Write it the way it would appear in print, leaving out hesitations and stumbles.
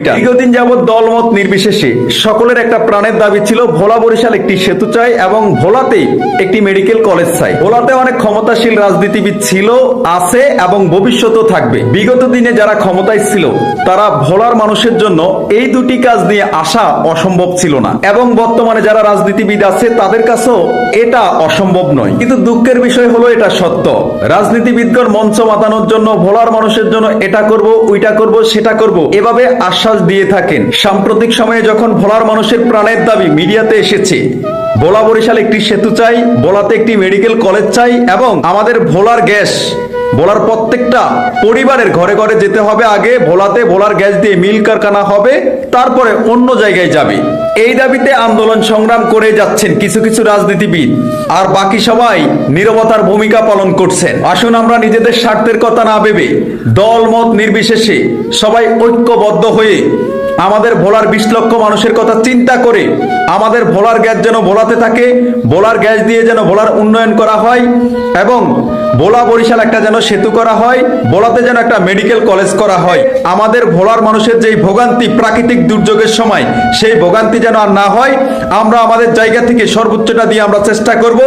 দীর্ঘদিন যাবৎ দলমত নির্বিশেষে সকলের একটা প্রাণের দাবি ছিল ভোলা বরিশাল একটি সেতু চাই এবং ভোলাতে একটি মেডিকেল কলেজ চাই। ভোলাতে অনেক ক্ষমতাশীল রাজনীতিবিদ ছিল, আছে এবং ভবিষ্যতেও থাকবে। বিগত দিনে যারা ক্ষমতায় ছিল তারা ভোলার মানুষের জন্য এই দুটি কাজ নিয়ে আসা অসম্ভব ছিল না, এবং বর্তমানে যারা রাজনীতিবিদ আছে তাদের কাছেও এটা অসম্ভব নয়। কিন্তু দুঃখের বিষয় হলো এটা সত্য। রাজনীতিবিদগণ মঞ্চ মাতানোর জন্য ভোলার মানুষের জন্য এটা করব, ওইটা করব, সেটা করব এভাবে আশ্বাস দিয়ে থাকেন। সাম্প্রতিক সময়ে যখন ভোলার মানুষের প্রাণের দাবি মিডিয়াতে এসেছে, ভোলা বরিশাল একটি সেতু চাই, ভোলাতে একটি মেডিকেল কলেজ চাই এবং আমাদের ভোলার গ্যাস ভোলার প্রত্যেকটা পরিবারের ঘরে ঘরে যেতে হবে, আগে ভোলাতে ভোলার গ্যাস দিয়ে মিল কারখানা হবে, তারপরে অন্য জায়গায় যাবে। এই দাবিতে আন্দোলন সংগ্রাম করে যাচ্ছেন কিছু কিছু রাজনীতিবিদ, আর বাকি সবাই নীরবতার ভূমিকা পালন করছেন। আসুন আমরা নিজেদের স্বার্থের কথা না ভেবে দল মত নির্বিশেষে সবাই ঐক্যবদ্ধ হয়ে আমাদের ভোলার 20 লক্ষ মানুষের কথা চিন্তা করে আমাদের ভোলার গ্যাস যেন ভোলাতে থাকে, ভোলার গ্যাস দিয়ে যেন ভোলার উন্নয়ন করা হয় এবং ভোলা বরিশাল একটা যেন সেতু করা হয়, ভোলাতে যেন একটা মেডিকেল কলেজ করা হয়। আমাদের ভোলার মানুষের যেই ভোগান্তি প্রাকৃতিক দুর্যোগের সময়, সেই ভোগান্তি যেন আর না হয়। আমরা আমাদের জায়গা থেকে সর্বোচ্চটা দিয়ে আমরা চেষ্টা করব।